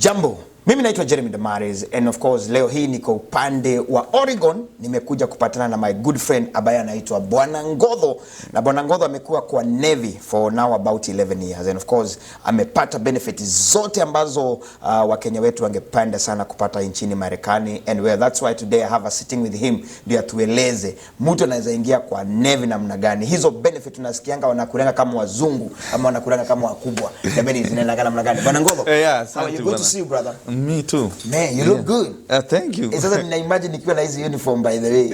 Jambo, mimi naitwa Jeremy Damaris and of course leo hii niko upande wa Oregon. Nimekuja kupatana na my good friend ambaye anaitwa Bwana Ngodho, na Bwana Ngodho amekuwa kwa Navy for now about 11 years and of course amepata benefits zote ambazo Wakenya wetu wangependa sana kupata nchini Marekani, and that's why today I have a sitting with him ndio atueleze mtu anaweza ingia kwa Navy namna gani. Hizo benefit tunasikianga wanakulenga kama wazungu ama wanakulenga kama wakubwa. Jamani, zinaenda namna gani? Bwana Ngodho. Yes, how are you? Good to see you, brother. Me too. Man, you look good. Thank you. Sasa nina imagine nikiwa na hizi uniform by the way.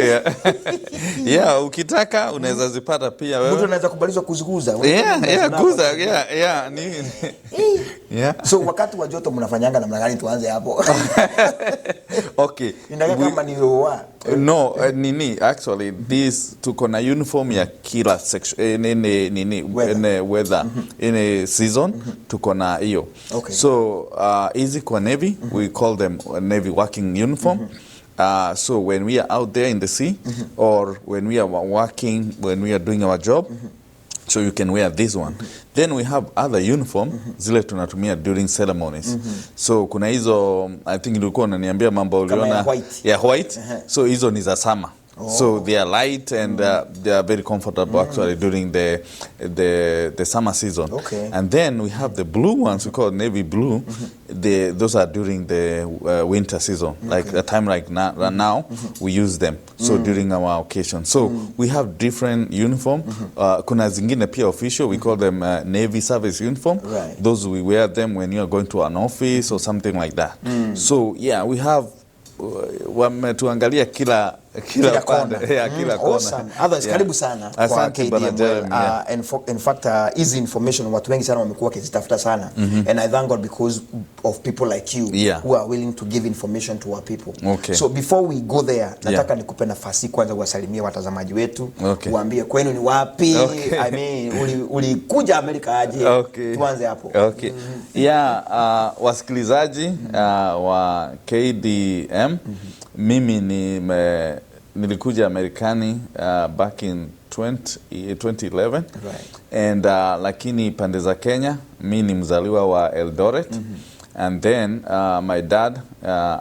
Yeah, ukitaka unaweza zipata pia wewe. Mtu anaweza kubalizwa kuziguza. Kuza. Yeah. So wakati wa joto mnafanyanga namna gani? Tuanze hapo. Okay. Inaka kama ni roa. No, actually this tuko na uniform ya kila section in weather in season tuko na hiyo. Okay. So easy kwa Navy, we call them Navy working uniform. So when we are out there in the sea or when we are working, when we are doing our job, so you can wear this one. Then we have other uniform zile tunatumia during ceremonies. So kuna hizo, I think nilikuwa unaniambia mambo uliona ya white. So hizo ni za summer. So they are light and they are very comfortable actually during the summer season. Okay. And then we have the blue ones we call navy blue. Those are during the winter season. Like a time like now we use them. So during our occasion. So we have different uniform. Kuna zingine pia official, we call them Navy service uniform. Right. Those we wear them when you are going to an office or something like that. So yeah, we have wametuangalia kila kona. Kila kona. Awesome. Others, karibu sana kwa KDM. In fact, easy information watu wengi sana wamekuwa wakizitafuta sana. And I thank God because of people like you who are willing to give information to our people. Okay. So before we go there, nataka nikupe nafasi kwanza kuwasalimia watazamaji wetu. Uambie kwenu ni wapi? I mean, ulikuja Amerika aje? Tuanze hapo. Okay. Wasikilizaji wa KDM, mimi nilikuja Amerikani back in 2011. Right. And lakini pande za Kenya, mimi ni mzaliwa wa Eldoret. And then my dad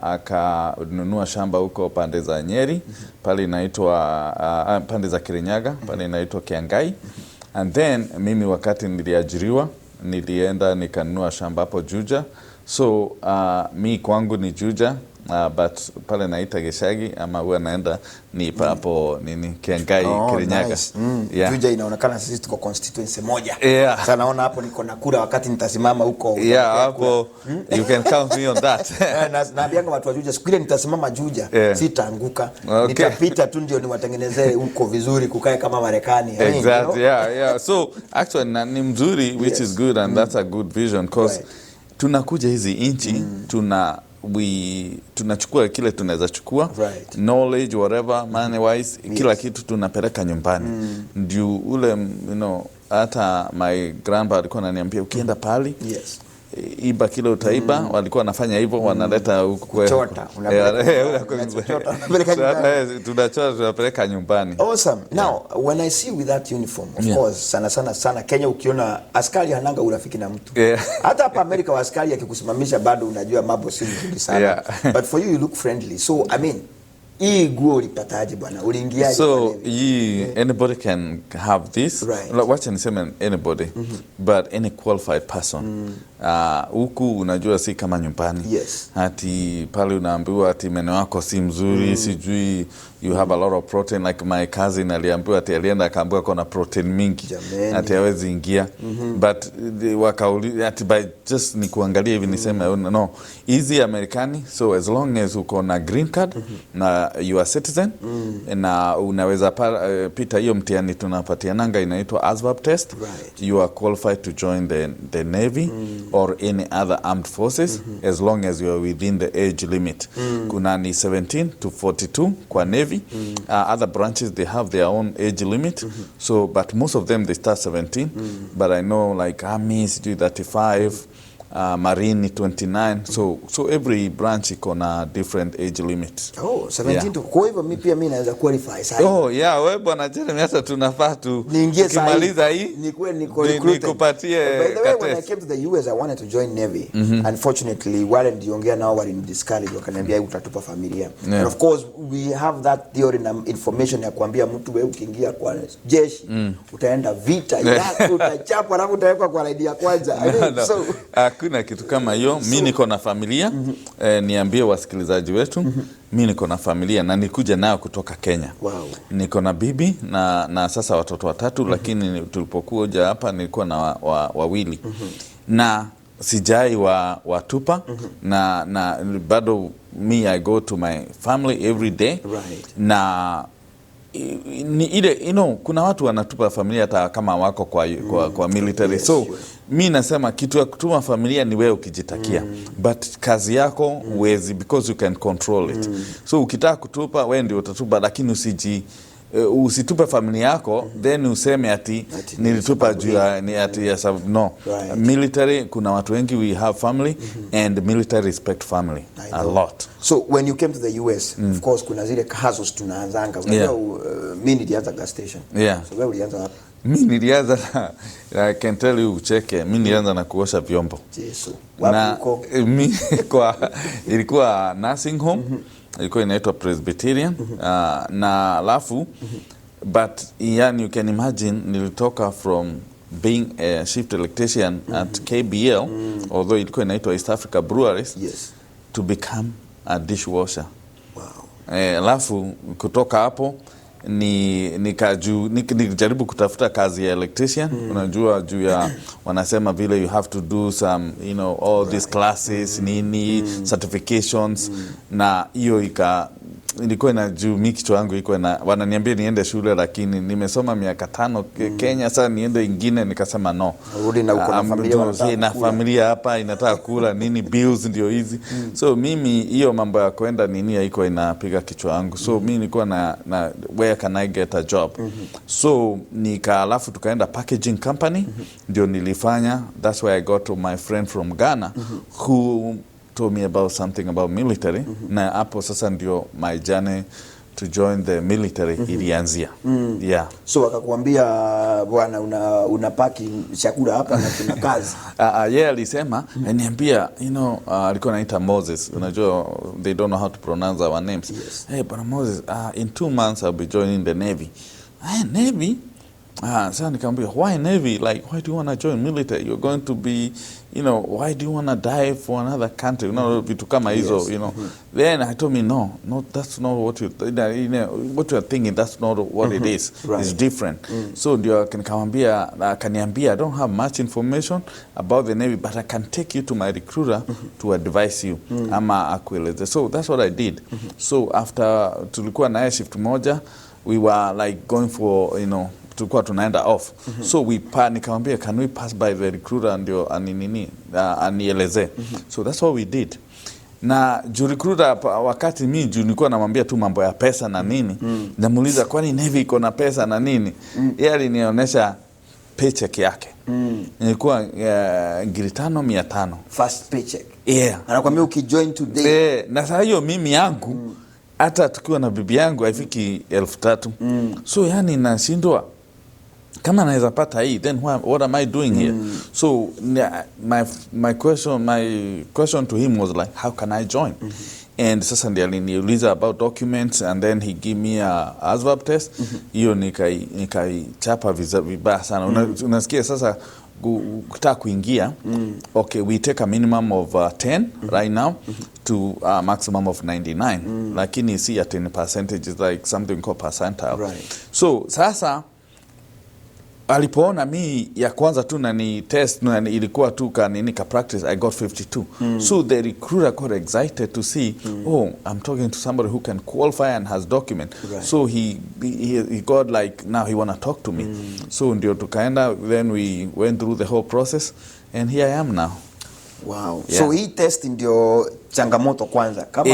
akanunua shamba huko pande za Nyeri, pale inaitwa pande za Kirinyaga, pale inaitwa Kiangai. And then mimi wakati niliajiriwa, nilienda nikanunua shamba hapo Juja. So mi kwangu ni Juja. But pale naita Geshagi ama huwa naenda ni hapo Kiangai, Kirinyaga. Nice. Juja inaonekana sisi tuko constituency moja. Sasa naona hapo niko na kura wakati nitasimama huko. Hapo you can count me on that. Naambianga watu wa Juja siku ile nitasimama Juja, sitaanguka. Nitapita tu ndio niwatengenezee huko vizuri kukae kama Marekani. Exactly. So actually ni mzuri, which is good, and that's a good vision because tunakuja hizi inchi tunachukua kile tunaweza chukua, knowledge whatever money wise, kila kitu tunapeleka nyumbani. Ndio ule hata my grandpa alikuwa ananiambia ukienda pali iba kile utaiba, walikuwa wanafanya hivyo, wanaleta huko kuchota, tunapeleka nyumbani. Awesome. Now when I see with that uniform, of course sana Kenya ukiona askari hananga urafiki na mtu. Hata hapa Amerika wa askari akikusimamisha bado unajua mambo si mzuri sana. But for you look friendly. So I mean, hii guo ulipataje bwana? Uliingiaje? So anybody can have this. Watch and say anybody, but any qualified person. Huku unajua si kama nyumbani. Hati pale unaambiwa ati meno yako si mzuri, sijui you have a lot of protein, like my cousin aliambiwa ati alienda akaambiwa kuna protein mingi ati hawezi ingia. But wakauli ati by just ni kuangalia hivi niseme no, easy Amerikani. So as long as uko na green card na you are citizen, na unaweza pita hiyo mtihani tunapatiananga inaitwa ASVAB test, you are qualified to join the Navy or any other armed forces as long as you are within the age limit. Kuna ni 17 to 42 kwa Navy. Other branches they have their own age limit. So but most of them they start 17. But I know like Army is 35. Marine ni 29. So every branch iko na different age limit. 17 to kwa hivyo mimi naweza qualify sasa. Wewe bwana Jeremy, hata tunafaa tu kimaliza hii nikupatie. By the way, when I came to the US I wanted to join Navy. Unfortunately wale ndiongea nao wali discourage wakaniambia utatupa familia. And of course we have that theory na information ya kuambia mtu wewe ukiingia kwa jeshi utaenda vita yako utachapwa alafu utawekwa kwa raidi ya kwanza. So hakuna kitu kama hiyo. Mimi niko na familia. Niambie wasikilizaji wetu, mimi niko na familia na nilikuja nayo kutoka Kenya. Niko na bibi na sasa watoto 3, lakini tulipokuja hapa nilikuwa na wawili. Na sijai watupa na bado me I go to my family every day. Na ni ile kuna watu wanatupa familia hata kama wako kwa military. So mimi nasema kitu ya kutuma familia ni wewe ukijitakia. But kazi yako huwezi, because you can control it. So ukitaka kutupa wewe ndio utatupa, lakini usitupe familia yako then useme ati nilitupa juu ya ati ya sababu no. Military kuna watu wengi, we have family and military respect family a lot. So when you came to the US, of course kuna zile hustles tunaanzanga. Mimi nilianza gas station. So wewe ulianza wapi? Mimi nilianza I can tell you ucheke, mimi nilianza na kuosha vyombo. Yesu. Na mimi ilikuwa nursing home. Ilikuwa inaitwa Presbyterian. Na alafu but yani you can imagine nilitoka from being a shift electrician at KBL, although ilikuwa inaitwa East Africa Breweries, to become a dishwasher. Alafu kutoka hapo nikajaribu kutafuta kazi ya electrician. Unajua juu ya wanasema vile you have to do some all these classes certifications. Na hiyo ilikuwa na juu mimi kichwa yangu iko na wananiambia niende shule, lakini nimesoma miaka 5 Kenya, sasa niende ingine, nikasema no. Rudi na uko na familia na familia hapa inataka kula bills ndio hizi. So mimi hiyo mambo ya kwenda haiko inapiga kichwa yangu. So mimi nilikuwa na where can I get a job? So alafu tukaenda packaging company ndio nilifanya. That's why I got to my friend from Ghana who told me about something about military. Na hapo sasa ndio my journey to join the military ilianzia. So akakwambia bwana unapaki chakula hapa na kuna kazi. Alisema niambia alikuwa anaita Moses. Unajua they don't know how to pronounce our names. Hey but Moses, in 2 months I'll be joining the Navy. Navy? Sasa nikamwambia why Navy? Like why do you want to join military? You're going to be why do you want to die for another country? Vitu kama hizo, Then I told me no, that's not what what you're thinking, that's not what it is. It's different. So ndio akaniambia I don't have much information about the Navy, but I can take you to my recruiter to advise you. Ama akueleze. So that's what I did. So after tulikuwa na shift moja, we were like going for tulikuwa tunaenda off. So nikamwambia can we pass by the recruiter ndio anieleze. So that's what we did. Na recruiter wakati mimi nilikuwa namwambia tu mambo ya pesa na nini, namuuliza kwani Navy iko na pesa na nini, yeye alinionyesha paycheck yake. Ilikuwa 5,500 first paycheck. Anakuambia ukijoin today. Na sasa hiyo mimi yangu hata tukiwa na bibi yangu haifiki 3,000. So yani nashindwa kama naweza pata hii, then what am I doing here? So my question to him was like, how can I join? And sasa ndiye aliniuliza about documents, and then he give me a ASVAB test. Hiyo nikaichapa vibaya sana. Unasikia sasa kutaka kuingia, okay, we take a minimum of 10 right now to a maximum of 99. Lakini si at 10% is like something called percentile. So sasa alipoona mi ya kwanza tu na ni test na ilikuwa tu ka practice, I got 52. So the recruiter got excited to see, I'm talking to somebody who can qualify and has document. So he got like, now he want to talk to me. So ndio tukaenda, then we went through the whole process and here I am now. Wow. So hii test ndio changamoto kwanza. Kama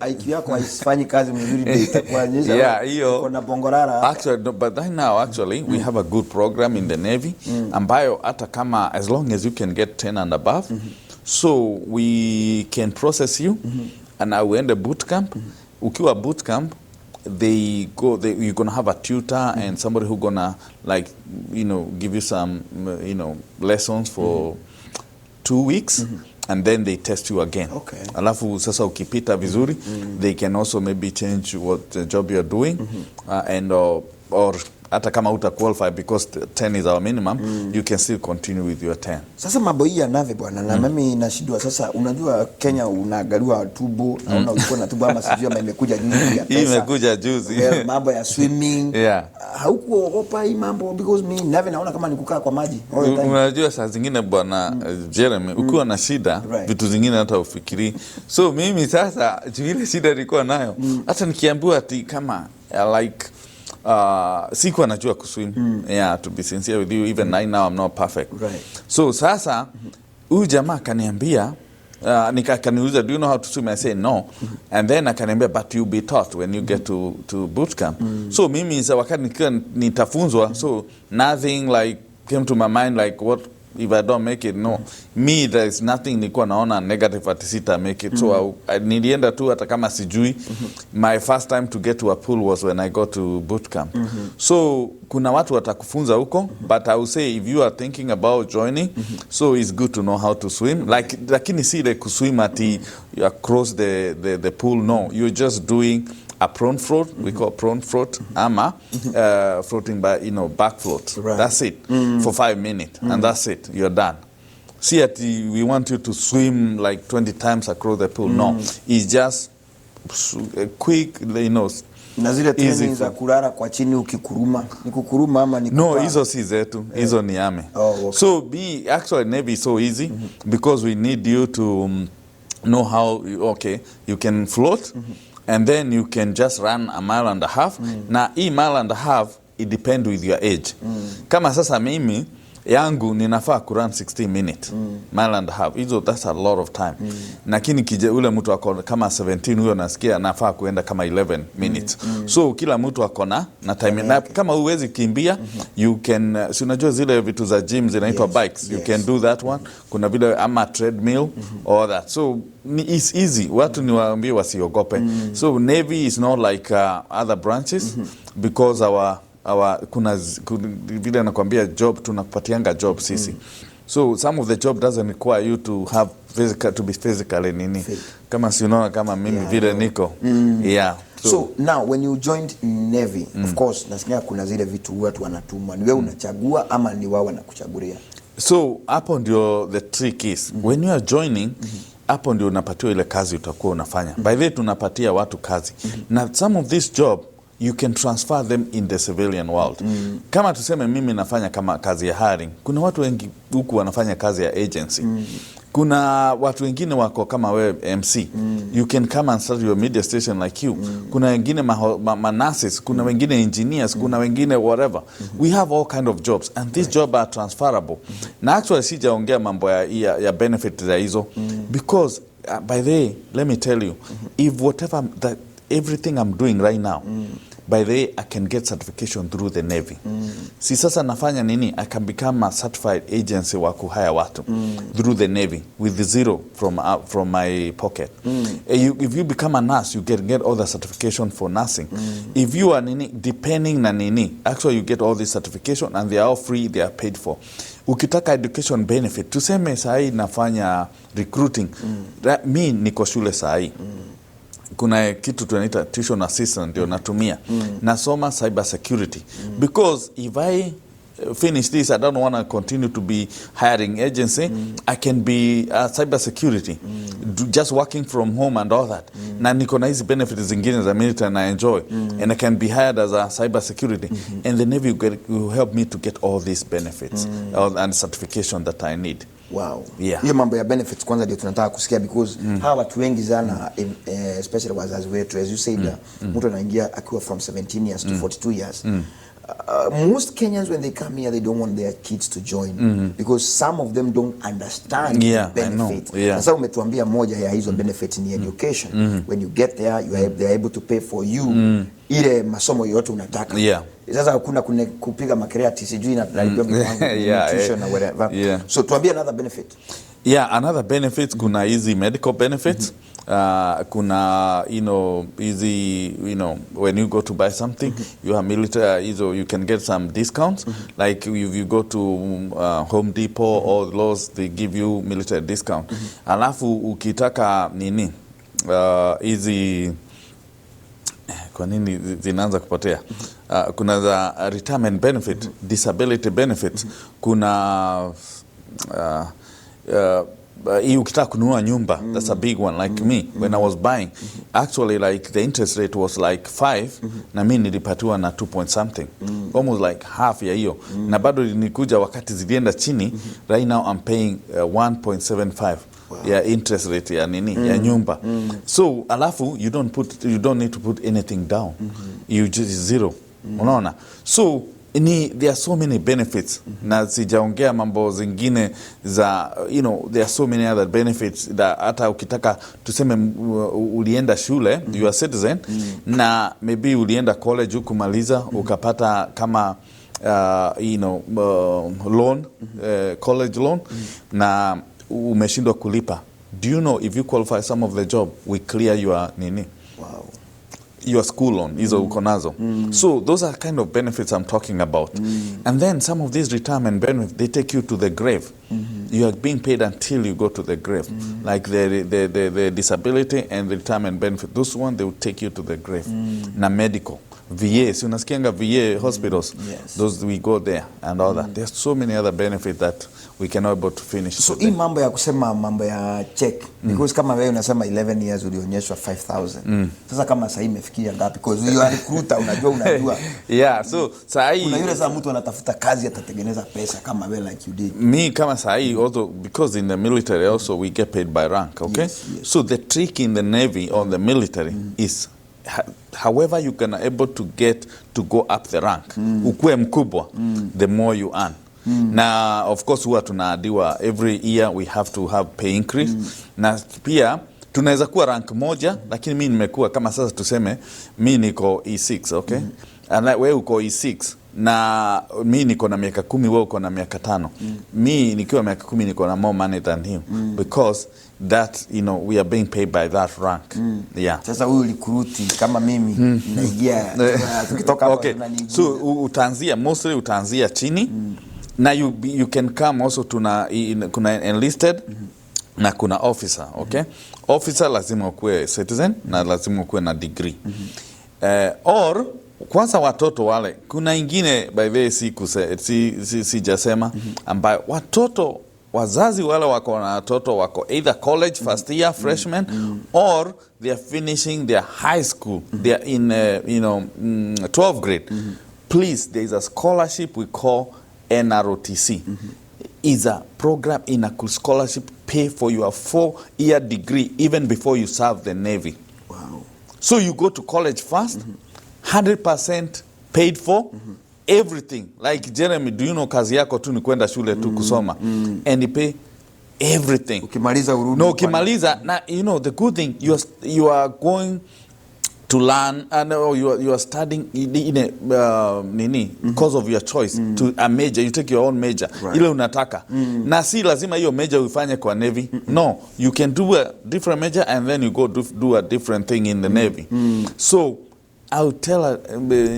IQ yako haifanyi kazi mzuri ndio itakuwa nyesha. Hiyo kuna bongorara. Actually, but right now we have a good program in the Navy ambayo hata kama as long as you can get 10 and above, So we can process you and I will end a boot camp. Ukiwa boot camp, you're gonna have a tutor and somebody who gonna like, give you some, lessons for 2 weeks. And then they test you again. Okay. Alafu sasa ukipita vizuri, they can also maybe change what the job you're doing, and or hata kama uta qualify because 10 is our minimum, you can still continue with your 10. Sasa mambo hii ya nave bwana, na mimi nashindwa sasa. Unajua Kenya unaangaliwa tubo, naona ulikuwa na tubo ama sijui ama imekuja juzi ya pesa. Imekuja juzi. Mambo ya swimming. Haukuogopa hii mambo? Because me nave naona kama nikukaa kwa maji. Unajua saa zingine bwana Jeremy, ukiwa na shida, vitu zingine hata ufikiri. So mimi sasa ile shida nilikuwa nayo, hata nikiambiwa ati kama like sikuwa najua kuswim. To be sincere with you, even now I'm not perfect. So sasa huyu jamaa akaniambia, nikaniuliza, do you know how to swim? I say no. And then akaniambia, but you'll be taught when you get to boot camp. So mimi wakati nikiwa nitafunzwa, so nothing like came to my mind like, what if I don't make it? No. Me, there is nothing nilikuwa naona negative ati sita make it. So nilienda tu hata kama sijui. My first time to get to a pool was when I got to boot camp. So kuna watu watakufunza huko, but I will say if you are thinking about joining, so it's good to know how to swim. Like lakini si ile kuswim ati you across the pool. No, you're just doing a prone float, we call prone float, ama floating by, back float. That's it, for 5 minutes, and that's it, you're done. See, we want you to swim like 20 times across the pool. No, it's just quick, Na zile training za kulala kwa chini ukikuruma, ni kukuruma ama ni kupaa? No, hizo si zetu, hizo ni ame. So actually Navy is so easy because we need you to know how, you can float. And then you can just run a mile and a half. Na hii mile and a half, it depends with your age. Kama sasa mimi, yangu ninafaa kurun 60 minutes. Mile and a half. That's a lot of time. Lakini kije ule mtu ako kama 17 huyo nasikia nafaa kuenda kama 11 minutes. So kila mtu ako na time. Na kama huwezi kimbia, you can, si unajua zile vitu za gym zinaitwa bikes. You can do that one. Kuna vile ama treadmill or that. So it's easy. Watu niwaambie wasiogope. So Navy is not like other branches because kuna vile nakwambia job, tunakupatianga job sisi. So some of the job doesn't require you to have to be physically nini. Kama si unaona kama mimi vile niko. So now when you joined Navy, of course nasikia kuna zile vitu watu wanatumwa. Ni wewe unachagua ama ni wao wanakuchagulia? So hapo ndio the trick is. When you are joining, hapo ndio unapatiwa ile kazi utakuwa unafanya. By the way, tunapatia watu kazi. Na some of this job you can transfer them in the civilian world. Kama tuseme mimi nafanya kama kazi ya hiring, kuna watu wengi huku wanafanya kazi ya agency. Kuna watu wengine wako kama wewe MC. You can come and start your media station like you. Kuna wengine nurses, kuna wengine engineers, kuna wengine whatever. We have all kind of jobs and these jobs are transferable. Na actually sijaongea mambo ya benefit za hizo because by the way, let me tell you, if everything I'm doing right now, by the way, I can get certification through the Navy. Si sasa nafanya nini? I can become a certified agency wa kuhire watu through the Navy with the zero from my pocket. If you become a nurse, you get all the certification for nursing. If you are nini, depending na nini, actually you get all this certification and they are all free, they are paid for. Ukitaka education benefit, tuseme sahi nafanya recruiting. Mi niko shule sahi. Kuna kitu tunaita tuition assistant ndio natumia. Nasoma cyber security. Because if I finish this, I don't want to continue to be hiring agency. I can be cyber security, just working from home and all that. Na niko na hizi benefits zingine za military na enjoy. And I can be hired as a cyber security. And the Navy will help me to get all these benefits and certification that I need. Wow. Hiyo mambo ya benefits kwanza ndio tunataka kusikia because hawa watu wengi sana especially wazazi wetu, as you said, mtu anaingia akiwa from 17 years to 42 years. Most Kenyans when they come here, they don't want their kids to join because some of them don't understand the benefits. Sasa umetuambia moja ya hizo benefits ni education. When you get there, they are able to pay for you ile masomo yote unataka. Sasa hakuna kupiga makerati sijui na nutrition na whatever. So tuambie another benefit. Yeah, another benefits, kuna easy medical benefits. Kuna, easy, when you go to buy something, you are military, you can get some discounts. Like if you go to Home Depot or Lowe's, they give you military discount. Alafu ukitaka nini, easy, kwa nini zinaanza kupotea? Kuna za retirement benefit, disability benefit, kuna ukitaka kununua nyumba, that's a big one. Like me, when I was buying, actually like the interest rate was like 5, na mimi nilipatiwa na 2 point something, almost like half ya hiyo, na bado nikuja wakati zilienda chini. Right now I'm paying 1.75 ya interest rate ya nini, ya nyumba. So alafu you don't need to put anything down, you just zero. Unaona? So there are so many benefits, na sijaongea mambo zingine za, there are so many other benefits that hata ukitaka tuseme ulienda shule, you are citizen, na maybe ulienda college ukumaliza, ukapata kama loan, college loan, na umeshindwa kulipa. Do you know if you qualify some of the job, we clear your nini? Wow. Your school loan, hizo uko nazo. So those are kind of benefits I'm talking about. And then some of these retirement benefits, they take you to the grave. You are being paid until you go to the grave. Like the disability and the retirement benefit, those ones, they will take you to the grave. Na medical, VA, so unasikianga VA hospitals, those we go there and all that. There's so many other benefits that we cannot able to finish. So hii mambo ya kusema mambo ya check, because kama wewe unasema 11 years ulionyeshwa 5,000. Sasa kama sasa imefikia ngapi? Because you are recruiter, unajua. Yeah, so sasa kuna yule za mtu anatafuta kazi atatengeneza pesa kama wewe like you did. Me kama sasa also, because in the military also we get paid by rank, okay? Yes. So the trick in the Navy or the military is however you can able to get to go up the rank, ukue mkubwa, the more you earn. Na of course huwa tunaadiwa every year we have to have pay increase. Na pia tunaweza kuwa rank moja, lakini mimi nimekuwa kama sasa tuseme mimi niko E6, okay? And wewe uko E6 na mimi niko na miaka 10, wewe uko na miaka 5. Mimi nikiwa miaka 10 niko na more money than him, because that we are being paid by that rank. Yeah. Sasa huyu recruit kama mimi naingia tukitoka hapo tunaniingia. So utaanzia chini. Na you can come also kuna enlisted na kuna officer, okay? Officer lazima ukue citizen na lazima ukue na degree. Or kwanza watoto wale, kuna ingine by the way sijasema, ambayo watoto wazazi wale wako na watoto wako either college first year freshman, or they are finishing their high school, they are in 12th grade. Please, there is a scholarship we call NROTC. Is a program in a scholarship pay for your 4-year degree even before you serve the Navy. Wow. So you go to college first, 100% paid for, everything. Like Jeremy, do you know kazi yako tu ni kwenda shule tu kusoma, and you pay everything. Ukimaliza urudi. No, ukimaliza, na the good thing, you are going to learn, and you are studying in a course of your choice, to a major, you take your own major, ile unataka. Na si lazima hiyo major uifanye kwa Navy. No, you can do a different major and then you go do a different thing in the Navy. So I would tell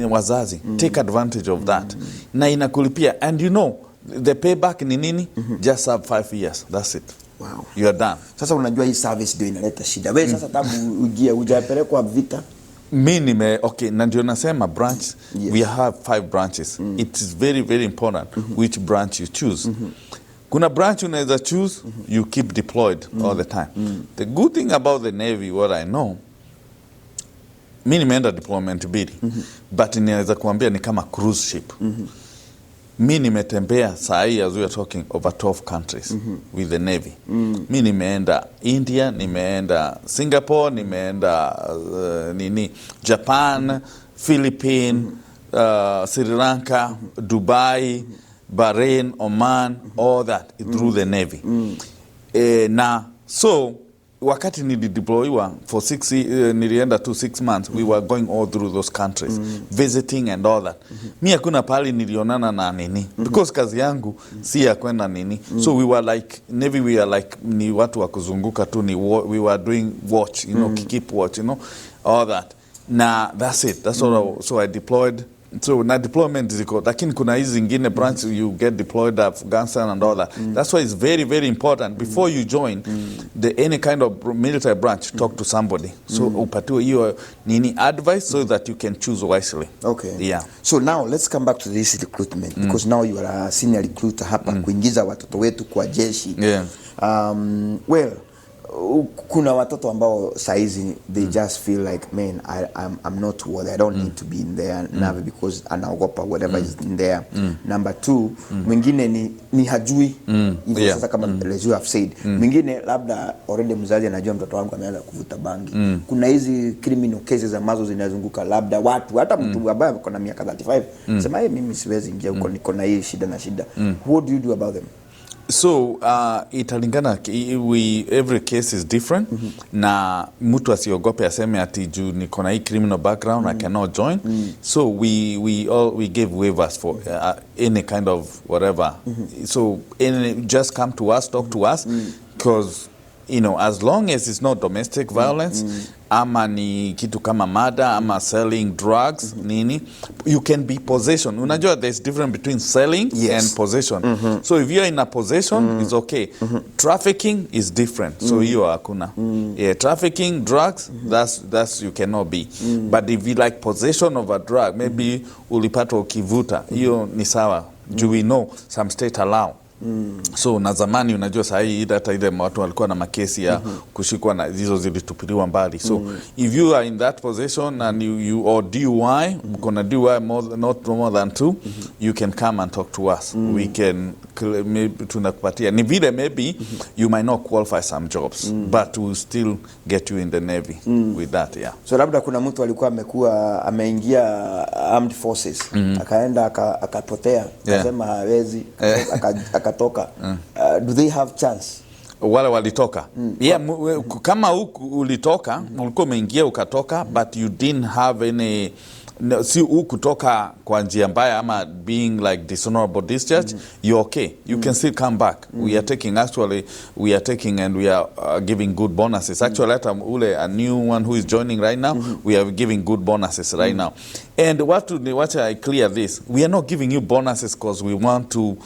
wazazi, take advantage of that. Na inakulipia, and the payback ni nini? Just serve 5 years, that's it. Wow. You are done. Sasa unajua hii service ndio inaleta shida. Wewe sasa tangu hujapelekwa vita. Okay, na ndio nasema branch, we have 5 branches. It is very, very important which branch you choose. Kuna branch unaweza choose, you keep deployed all the time. The good thing about the Navy, what I know, mimi nimeenda deployment bidi, but ninaweza kuambia ni kama cruise ship. Mimi nimetembea saa hii, as we are talking, over 12 countries with the Navy. Mimi nimeenda India, nimeenda Singapore, nimeenda Japan, Philippines, Sri Lanka, Dubai, Bahrain, Oman, all that through the Navy. So wakati nilideployiwa for nilienda to 6 months, we were going all through those countries, visiting and all that. Mi hakuna pali nilionana na nini, because kazi yangu si ya kwenda nini. So we were like, Navy, we were like, ni watu wa kuzunguka tu, we were doing watch, you know, keep watch, you know, all that. Nah, that's it. That's all. So I deployed. So na deployment ziko, lakini kuna hizi zingine branch you get deployed Afghanistan and all that. That's why it's very, very important before you join any kind of military branch, talk to somebody. So upatiwe hiyo nini advice so that you can choose wisely. Okay. Yeah. So now let's come back to this recruitment because now you are a senior recruiter hapa kuingiza watoto wetu kwa jeshi. Yeah. Well, kuna watoto ambao saizi they just feel like, man, I'm not worthy, I don't need to be in there Navy because anaogopa whatever is in there. Number 2, mwingine ni hajui hivyo. Sasa kama as you have said, mwingine labda already mzazi anajua mtoto wangu ameanza kuvuta bangi. Kuna hizi criminal cases ambazo zinazunguka, labda watu hata mtu ambaye ako na miaka 35 sema mimi siwezi ingia huko, niko na hii shida na shida. What do you do about them? So italingana, every case is different. Na mtu asiogope aseme ati juu niko na hii criminal background I cannot join. So we give waivers for any kind of whatever. So just come to us, talk to us, because you know, as long as it's not domestic violence, ama ni kitu kama murder, ama selling drugs, nini, you can be possession. Unajua there's difference between selling and possession. So if you are in a possession, it's okay. Trafficking is different. So hiyo hakuna. Yeah, trafficking, drugs, that's you cannot be. But if you like possession of a drug, maybe ulipata ukivuta, hiyo ni sawa. Do we know some state allow? So na zamani unajua sahi hata ile watu walikuwa na makesi ya kushikwa na hizo zilitupiliwa mbali. So if you are in that position and you or DUI, gonna DUI not more than 2, you can come and talk to us. We can maybe tunakupatia ni vile maybe you might not qualify some jobs, but we still get you in the Navy with that. Yeah. So labda kuna mtu alikuwa ameingia armed forces akaenda akapotea akasema hawezi akatoka. Do they have chance? Wale walitoka. Yeah, kama ulitoka, ulikuwa umeingia ukatoka, but you didn't have any si kutoka kwa njia mbaya ama being like dishonorable discharge, you're okay. You can still come back. We are taking and we are giving good bonuses. Actually, a new one who is joining right now, we are giving good bonuses right now. And what I clear this, we are not giving you bonuses because we want to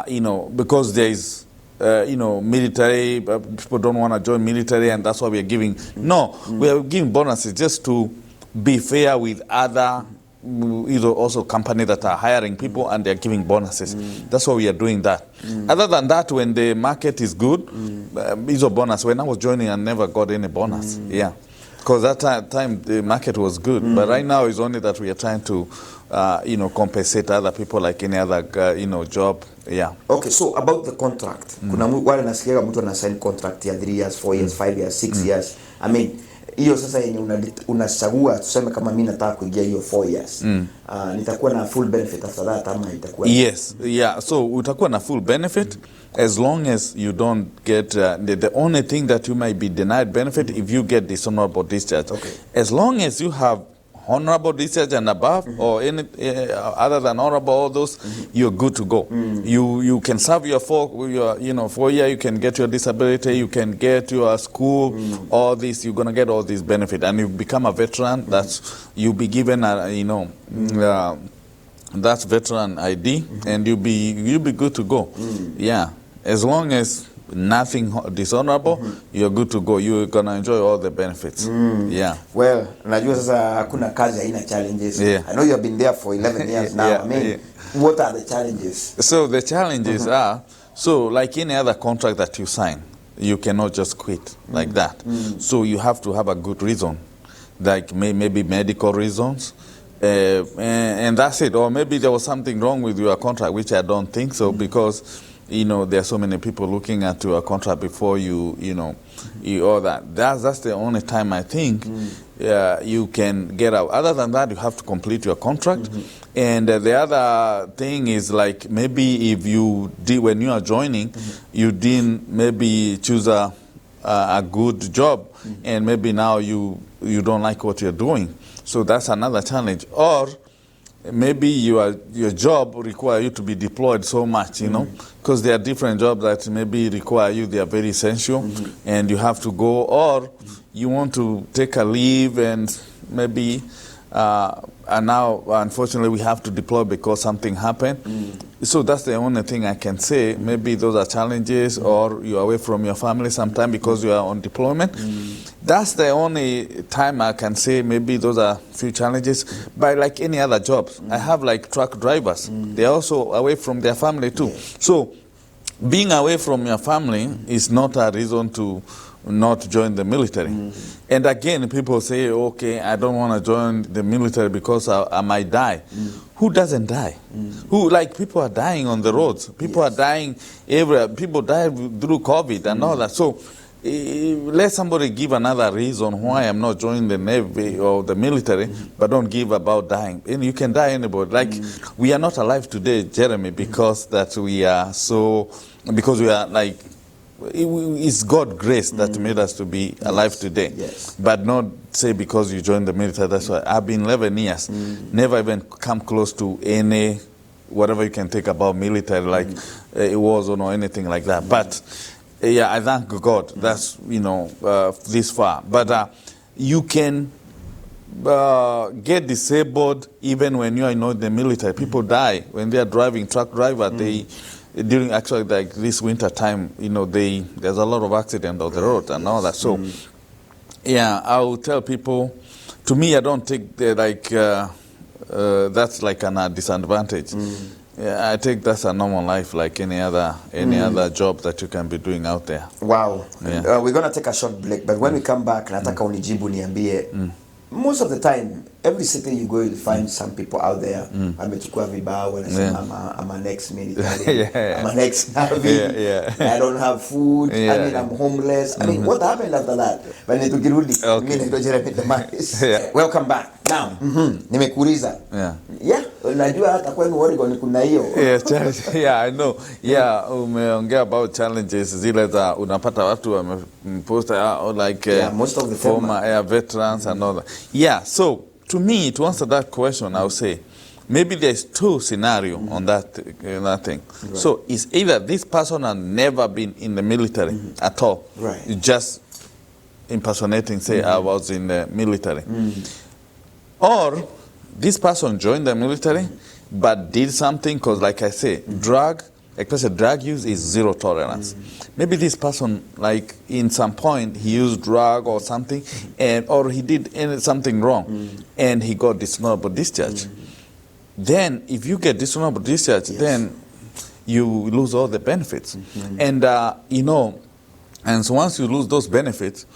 you know, because there is you know, military, people don't want to join military and that's why we are giving. No, we are giving bonuses just to be fair with other also companies that are hiring people and they are giving bonuses. That's why we are doing that. Other than that, when the market is good, is a bonus. When I was joining, I never got any bonus. Yeah, because that time the market was good. But right now it's only that we are trying to you know, compensate other people like any other you know, job. Yeah. Okay, so about the contract. Kuna wale nasikia mtu ana sign contract ya 3 years, 4 years, 5 years, 6 years. I mean, hiyo sasa yenye unachagua tuseme kama mimi nataka kuingia hiyo 4 years. Nitakuwa na full benefit after that ama itakuwa? Yes. Yeah, so utakuwa na full benefit as long as you don't get the only thing that you might be denied benefit if you get dishonorable discharge. Okay. As long as you have honorable discharge and above, or any other than honorable, all those, you're good to go. You can serve your 4 year, you can get your disability, you can get your school, all this, you're gonna get all these benefit, and you become a veteran. You'll be given a you know that's veteran ID, and you'll be good to go. Yeah, as long as nothing dishonorable, you're good to go. You're gonna enjoy all the benefits. Yeah. Well, najua sasa hakuna kazi haina challenges. I know you have been there for 11 years now. I mean, what are the challenges? So the challenges are, so like any other contract that you sign, you cannot just quit like that. So you have to have a good reason, like maybe medical reasons. And that's it. Or maybe there was something wrong with your contract, which I don't think so, because you know, there are so many people looking at your contract before you know, all that. That's the only time I think you can get out. Other than that, you have to complete your contract. And the other thing is like maybe if you did, when you are joining, you didn't maybe choose a good job, and maybe now you don't like what you're doing. So that's another challenge. Or maybe your job require you to be deployed so much, you know, because there are different jobs that maybe require you, they are very essential, and you have to go, or you want to take a leave and maybe and now unfortunately we have to deploy because something happened. So that's the only thing I can say. Maybe those are challenges, or you're away from your family sometime because you are on deployment. That's the only time I can say maybe those are few challenges. But like any other jobs, I have like truck drivers. They're also away from their family too. So being away from your family is not a reason to not join the military. And again, people say, okay, I don't want to join the military because I might die. Who doesn't die? Who, like, people are dying on the roads. People are dying everywhere. People die through COVID and all that. So let somebody give another reason why I'm not joining the Navy or the military, but don't give about dying. And you can die anybody. Like, we are not alive today, Jeremy, because that we are so, because we are like, it's God's grace that made us to be alive today. But not say because you joined the military. That's why I've been 11 years, never even come close to any, whatever you can take about military, like wars or anything like that. But yeah, I thank God that's, you know, this far. But you can get disabled even when you are not in the military. People die when they are driving, truck driver, they, during actually like this winter time, you know, there's a lot of accident on the road and all that. So yeah, I will tell people, to me, I don't take the, like that's like a disadvantage. Yeah, I think that's a normal life, like any other job that you can be doing out there. Wow. Yeah. We're gonna take a short break, but when we come back, nataka unijibu niambie. Most of the time, every city you go, you'll find some people out there. Amechukua vibao, wanasema I'm an ex-military, I'm an ex-Navy, I don't have food, I mean, I'm homeless. I mean, what happened after that? When it tukirudi, mimi naitwa Jeremy Damaris. Welcome back. Now, nimekuuliza. Yeah, unajua hata kwenu Oregon kuna hiyo. Yeah, I know. Yeah, umeongea about challenges zile za unapata watu wamepost like most of the former veterans and all that. Yeah, so to me, to answer that question, I would say maybe there's two scenarios on that thing. Right. So it's either this person has never been in the military at all, just impersonating, say, I was in the military. Or this person joined the military but did something, because like I say, especially drug use is zero tolerance. Maybe this person, like in some point, he used drug or something, or he did something wrong, and he got dishonorable discharge. Then, if you get dishonorable discharge, then you lose all the benefits. And you know, and so once you lose those benefits,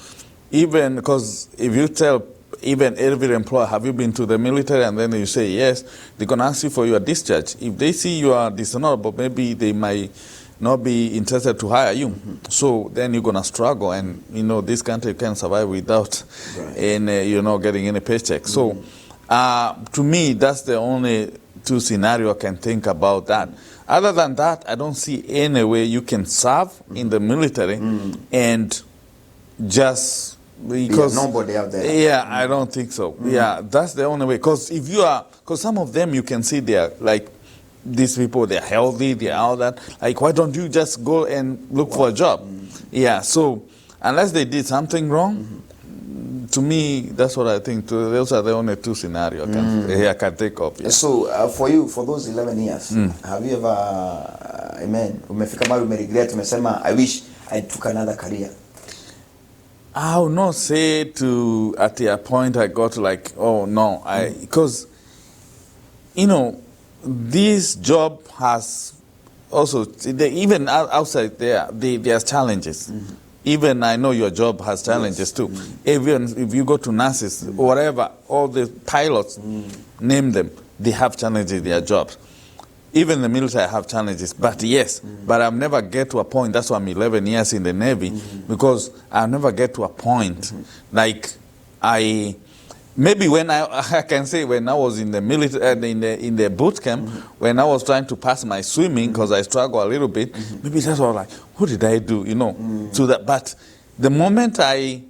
even because if you tell even every employer, have you been to the military? And then you say yes, they're going to ask you for your discharge. If they see you are dishonorable, maybe they might not be interested to hire you. So then you're going to struggle. And, you know, this country can survive without you know, getting any paycheck. So to me, that's the only two scenarios I can think about that. Other than that, I don't see any way you can serve in the military and just... Because nobody out there. Yeah, I don't think so. Yeah, that's the only way. Because if you are, because some of them you can see they're like, these people, they're healthy, they're all that. Like, why don't you just go and look for a job? Yeah, so unless they did something wrong, to me, that's what I think. Those are the only two scenarios I can take of. Yeah. So for you, for those 11 years, have you ever, umefika mahali umeregret, umesema, I wish I took another career? I would not say to at a point I got like, oh no, because you know, this job has also, even outside there's challenges. Even I know your job has challenges too. Even if you go to nurses, whatever, all the pilots, name them, they have challenges in their jobs. Even the military have challenges, but yes, but I've never get to a point, that's why I'm 11 years in the Navy, because I'll never get to a point, like maybe when I can say when I was in the military, in the boot camp, when I was trying to pass my swimming, because I struggle a little bit, maybe that's all like, what did I do, you know, to that, but the moment I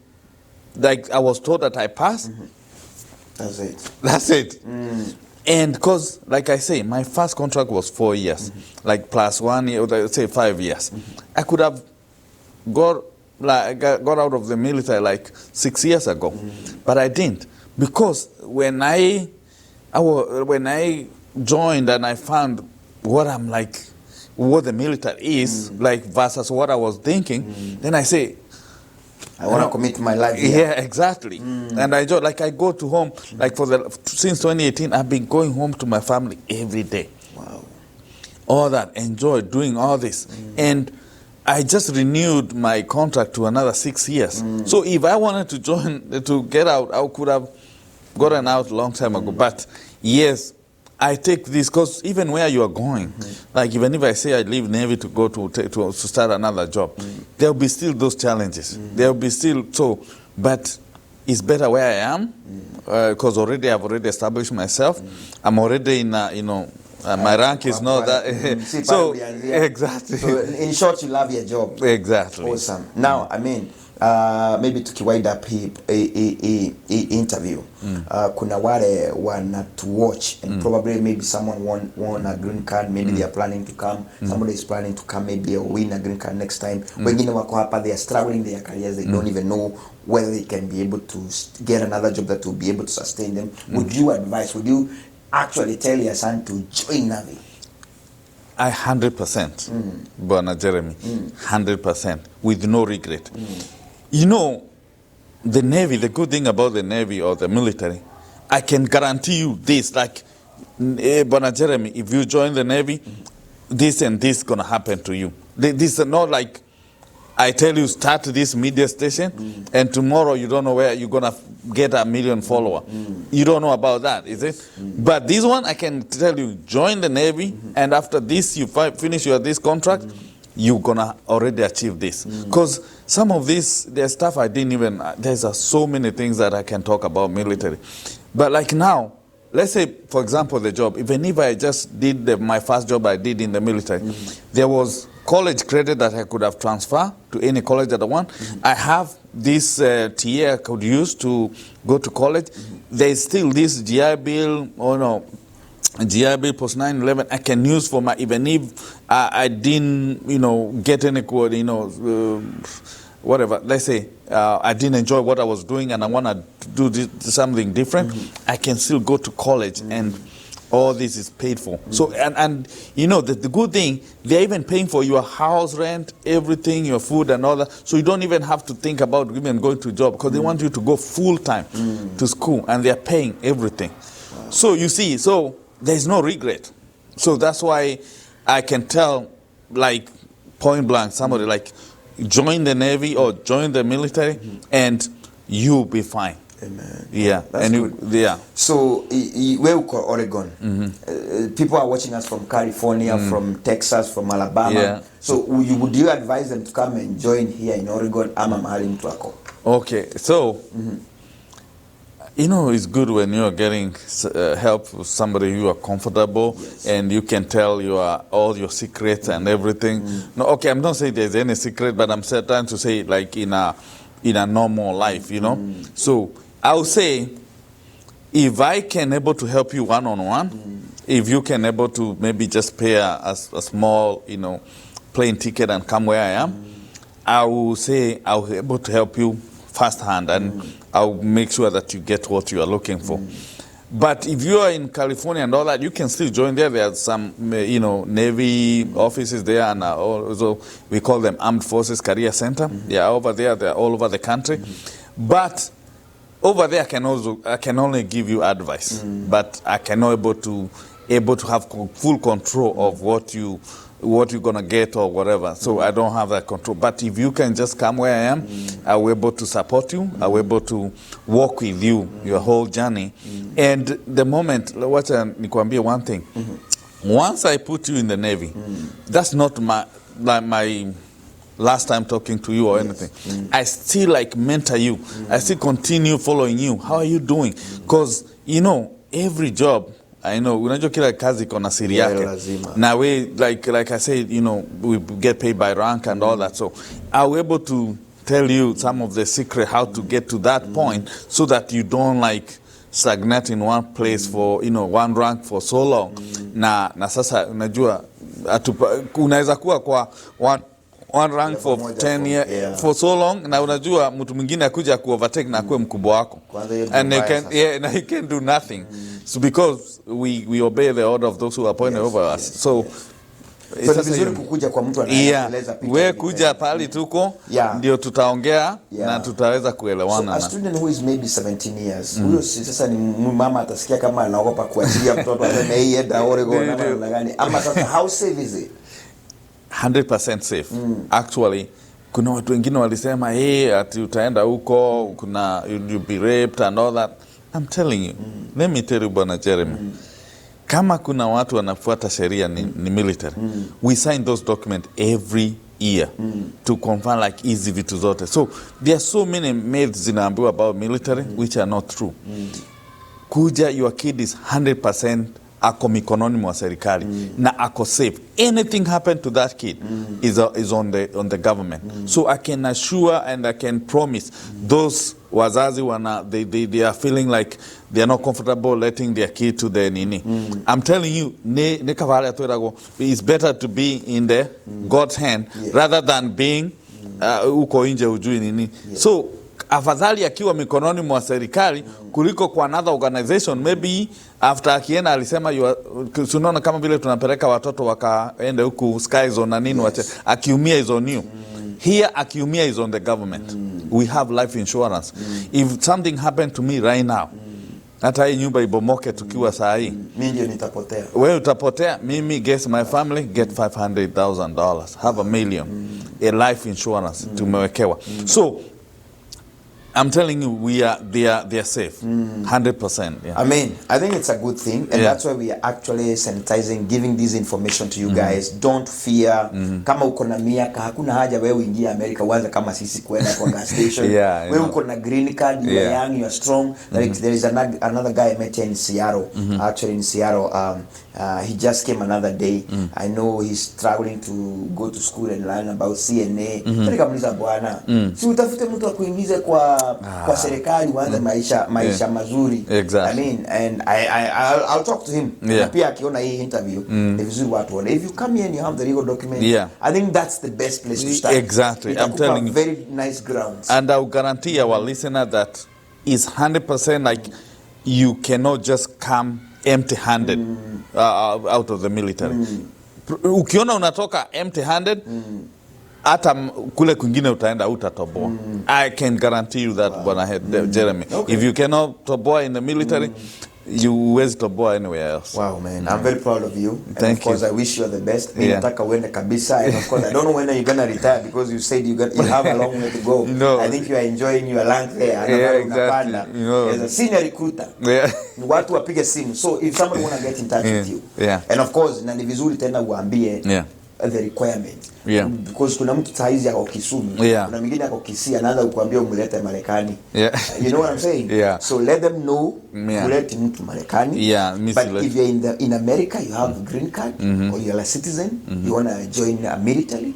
was told that I passed, that's it. That's it. And because, like I say, my first contract was 4 years, like plus 1 year, let's say 5 years. I could have got out of the military like 6 years ago, but I didn't, because when I joined and I found what I'm like, what the military is like versus what I was thinking, then I say, I want to commit my life here. Yeah, exactly. And I go to home, like since 2018, I've been going home to my family every day. Wow. All that, enjoy doing all this. And I just renewed my contract to another 6 years. So if I wanted to get out, I could have gotten out a long time ago. But yes, I take this because even where you are going, like even if I say I leave Navy to go to start another job, there'll be still those challenges. There'll be still but it's better where I am because I've already established myself. I'm already in my rank is not that. So exactly. So in short, you love your job. Exactly. Awesome. Now, I mean, maybe tukiwaida hii interview kuna wale wanatuwatch and probably maybe someone won a green card, maybe they are planning to come, somebody is planning to come, maybe win a green card next time. Wengine wako hapa, they are struggling their careers, they don't even know whether they can be able to get another job that will be able to sustain them. Would you actually tell your son to join Navy? 100%, Bwana Jeremy, 100%, with no regret. You know, the Navy, the good thing about the Navy or the military, I can guarantee you this, like, Bwana Jeremy, if you join the Navy, this and this is going to happen to you. This is not like, I tell you, start this media station, and tomorrow you don't know where you're going to get 1 million followers. You don't know about that, is it? But this one, I can tell you, join the Navy, and after this, you finish this contract, you're going to already achieve this. Because some of this, there's stuff I didn't even, there's so many things that I can talk about military. But like now, let's say, for example, the job, even if I just did my first job I did in the military, there was college credit that I could have transferred to any college that I want. I have this TA I could use to go to college. There's still this GI Bill, GI Bill post 9/11 I can use for my, even if I didn't, get any, whatever. Let's say I didn't enjoy what I was doing and I want to do something different, I can still go to college and all this is paid for. So, and the good thing, they're even paying for your house rent, everything, your food and all that. So you don't even have to think about even going to a job because they want you to go full time to school and they're paying everything. Wow. So you see, so there's no regret. So that's why I can tell, like, point blank, somebody like, join the Navy or join the military and you'll be fine. Amen. Yeah, that's good. Yeah. So, where we call Oregon, people are watching us from California, from Texas, from Alabama. Yeah. So, would you advise them to come and join here in Oregon? Okay, so it's good when you are getting help with somebody you are comfortable, and you can tell all your secrets and everything. No, okay, I'm not saying there's any secret, but I'm trying to say like in a normal life, So I would say, if I can able to help you one-on-one, if you can able to maybe just pay a small, plane ticket and come where I am, I will say I'll be able to help you firsthand, and I'll make sure that you get what you are looking for. But if you are in California and all that, you can still join there. There are some, Navy offices there, and also we call them Armed Forces Career Center. They are over there. They are all over the country. But over there, I can only give you advice, but I cannot able to have full control of what you're gonna get or whatever. So I don't have that control. But if you can just come where I am, I will be able to support you. I will be able to walk with you your whole journey. And the moment, nikwambie one thing. Once I put you in the Navy, that's not my last time talking to you or anything. I still mentor you. I still continue following you. How are you doing? Because, every job, I know, unajua kila kazi kona siri yake. Now we, like I said, we get paid by rank and all that. So I was able to tell you some of the secret how to get to that point so that you don't like stagnate in one place for, you know, one rank for so long. Na sasa unajua unaweza kuwa kwa one rank for 10 years for so long, na unajua mtu mwingine akuja ku overtake na kuwe mkubwa wako, and he can do nothing. So because we obey the order of those who are appointed over us. So ni vizuri kukuja kwa mtu anayeeleza picha. Wewe kuja pale tuko ndio tutaongea na tutaweza kuelewana. So a student who is maybe 17 years, huyo sasa ni mama atasikia kama anaogopa kuachilia mtoto aseme hii enda Oregon na gani, ama sasa how safe is it? 100% safe. Actually, kuna watu wengine walisema ati utaenda huko kuna you'll be raped and all that. I'm telling you, let me tell you Bwana Jeremy, kama kuna watu wanafuata sheria ni military. We sign those documents every year to confirm like easy vitu zote. So there are so many myths zinaambiwa about military which are not true. Kuja, your kid is 100% ako mikononi mwa serikali na ako safe. Anything happen to that kid is on the government. So I can assure and I can promise those wazazi they are feeling like they are not comfortable letting their kid to the nini. I'm telling you, it's better to be in the God's hand rather than being uko nje ujui nini. So afadhali akiwa mikononi mwa serikali kuliko kwa another organization. Maybe after akienda alisema tunaona kama vile tunapeleka watoto wakaende huku sky zone na nini, akiumia is on you. Here akiumia is on the government. We have life insurance. If something happened to me right now, hata hii nyumba ibomoke tukiwa saa hii, mimi ndio nitapotea. Wewe utapotea, mimi guess my family get $500,000, have $1 million. A life insurance tumewekewa. So I'm telling you, they are safe, 100%. Yeah. I mean, I think it's a good thing, and that's why we are actually sanitizing, giving this information to you guys. Don't fear. Kama uko na miaka, hakuna haja wewe uingie America uanze kama sisi kwenda kwa gas station. Wewe uko na green card, you are young, you are strong. Like there is another guy I met in Seattle. Actually in Seattle, he just came another day. I know he's struggling to go to school and learn about CNA. Nikamuuliza bwana, si utafute mtu akuingize kwa serikali uanze maisha mazuri. Exactly. I mean, and I'll talk to him. Pia akiona hii interview, ni vizuri watu waone. If you come here and you have the legal document, I think that's the best place to start. Exactly. I'm telling you, very nice grounds. And I'll guarantee our listener that is 100% like you cannot just come empty-handed out of the military. Ukiona unatoka empty-handed, hata kule kwingine utaenda utatoboa. I can guarantee you that, Bwana Jeremy. Okay. If you cannot toboa in the military, you huwezi toboa anywhere else. Wow, man. I'm very proud of you. Thank and of course, you. I wish you the best. Nataka uende kabisa. And of course, I don't know when you're going to retire because you said you have a long way to go. No. I think you are enjoying your life there. Exactly. You know. As a senior recruiter, watu wapige simu. So if somebody want to get in touch with you, and of course, na ni vizuri tena uambie the requirements. Because kuna mtu saizi yako Kisumu, kuna mwingine yako Kisii, anaanza kukuambia umlete Marekani. You know what I'm saying? So let them know kulete mtu Marekani. But if you're in America, you have a green card, or you're a citizen, you want to join a military.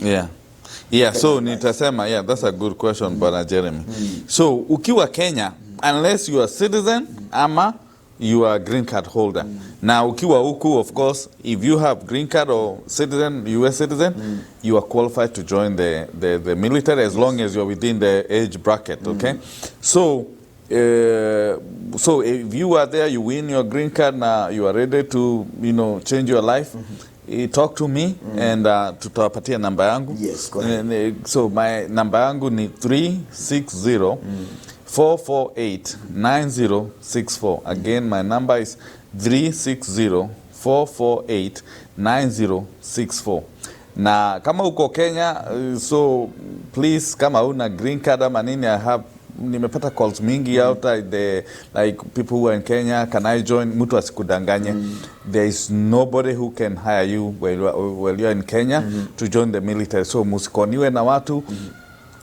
So nitasema, that's a good question, Bwana Jeremy. So ukiwa Kenya, unless you are a citizen ama you are a green card holder. Now ukiwa huku, of course, if you have green card or citizen, US citizen, you are qualified to join the military as long as you are within the age bracket, okay? So if you are there, you win your green card, now you are ready to, change your life, talk to me and tutawapatia namba yangu. Yes, go ahead. So my namba yangu ni 360 448-9064. Again, my number is 360-448-9064. Na kama uko Kenya, so please, kama una green card ama nini, nimepata calls mingi out like people who are in Kenya, can I join? Mtu asikudanganye. There is nobody who can hire you while you are in Kenya to join the military. So musikoniwe na watu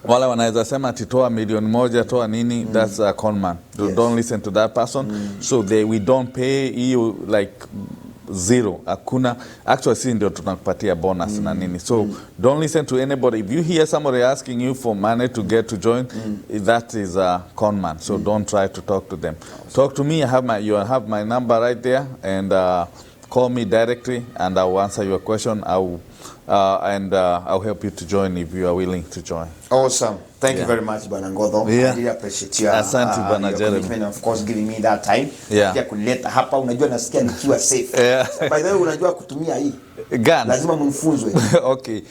wala wanaweza sema ati toa $1,000,000 toa nini, that's a con man. Don't listen to that person. So we don't pay you like zero. Hakuna, actually si ndio tunakupatia bonus na nini. So don't listen to anybody. If you hear somebody asking you for money to get to join, that is a con man. So don't try to talk to them. Talk to me. You have my number right there, and call me directly, and I will answer your question. I'll help you to join if you are willing to join. Awesome. Thank you very much, Bwana Ngodho. I really appreciate your commitment, of course, giving me that time. Pia kunileta hapa, unajua nasikia nikiwa safe. By the way, unajua kutumia hii gun. Lazima mnifunzwe. Okay.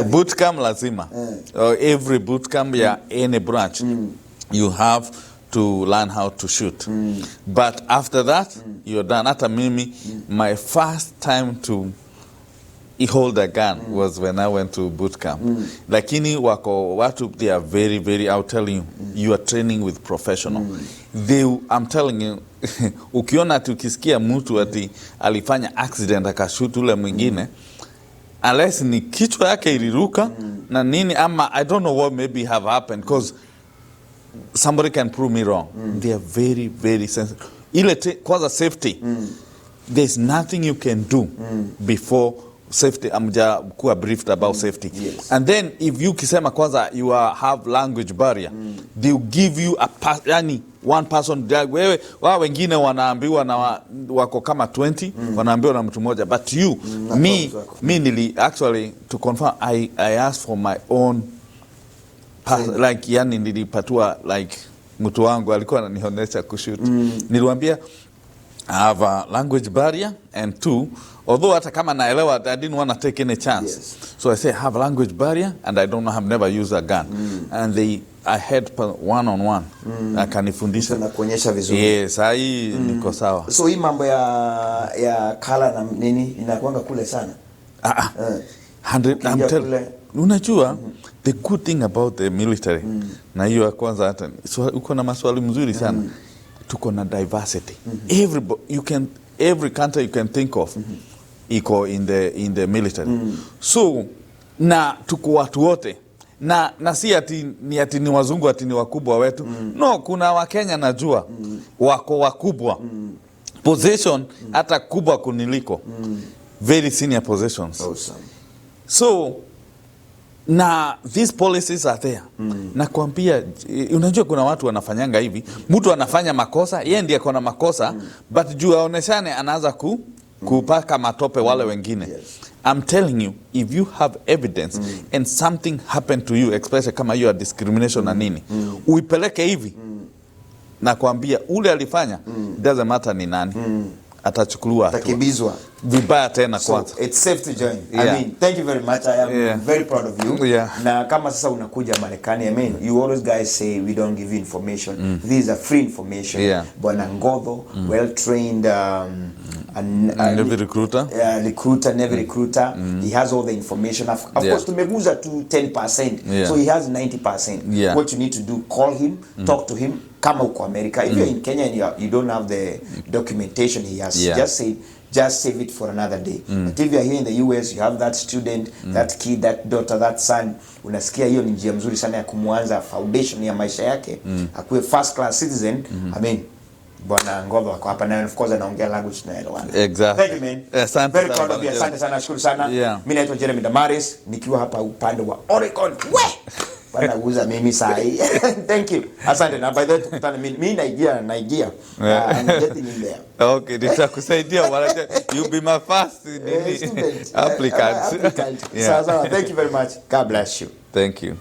Bootcamp lazima. Every bootcamp any branch, you have to learn how to shoot. But after that, you're done. Hata mimi, my first time to hold a gun was when I went to boot camp. Lakini watu, they are very, very, I'll tell you, you are training with professional. I'm telling you, ukiona ati ukisikia mtu ati alifanya accident akashoot ule mwingine, unless ni kichwa yake iliruka na nini, ama I don't know what maybe have happened, because somebody can prove me wrong. They are very, very sensitive. Ile kwanza safety, there's nothing you can do before safety. Amja kuwa briefed about safety. And then if you kisema kwanza you have language barrier, they'll give you yani one person. Wewe wengine wanaambiwa na wako kama 20, wanaambiwa na mtu mmoja, but you me nili actually to confirm, I asked for my own like, yani nilipatiwa like mtu wangu alikuwa ananionyesha kushoot. Niliwaambia I have a language barrier, and 2, although hata kama naelewa, I didn't want to take any chance. So I say I have a language barrier, and I don't know, have never used a gun. And I had one-on-one. Akanifundisha na kuonyesha vizuri. Yes, niko sawa. So hii mambo ya kala na nini inakuanga kule sana. I'm telling. Unajua, the good thing about the military, na hiyo kwanza hata uko na maswali mzuri sana. Tuko na diversity. Every country you can think of iko in the military. So na tuko watu wote na si ati ni wazungu ati ni wakubwa wetu. No, kuna Wakenya najua wako wakubwa position hata kubwa kuniliko, very senior positions. Awesome. So na these policies are there. Na kuambia, unajua kuna watu wanafanyanga hivi, mtu anafanya makosa, yeye ndiye akona makosa, but juu aoneshane anaanza kupaka matope wale wengine. I'm telling you, if you have evidence and something happened to you, especially kama you are discrimination na nini, uipeleke hivi. Na kuambia ule alifanya, doesn't matter ni nani, atachukuliwa atakibizwa vibaya tena kwanza. So it's safe to join. I mean, thank you very much. I am very proud of you. Na kama sasa unakuja Marekani, I mean, you always guys say we don't give you information. This is a free information. Bwana Ngodho, well trained Navy recruiter. Navy recruiter. He has all the information. Of course, tumeguza to 10%. So he has 90%. What you need to do, call him, talk to him. Kama uko America. If you're in Kenya and you don't have the documentation he has, just save it for another day. But if you're here in the US, you have that student, that kid, that daughter, that son, unasikia hiyo ni njia mzuri sana ya kumuanza foundation ya maisha yake, akuwe first class citizen. I mean, Bwana Ngodho ako hapa, na of course anaongea language tunaelewana. Exactly. Thank you, man. Very proud of you. Asante sana, nashukuru sana. Mimi naitwa Jeremy Damaris, nikiwa hapa upande wa Oregon. Bana uza mimi sahi. Thank you. Asante. Na by the way tukutane mimi naingia. I'm getting in there. Okay, nitakusaidia wala you be my first applicant. So, thank you very much. God bless you. Thank you.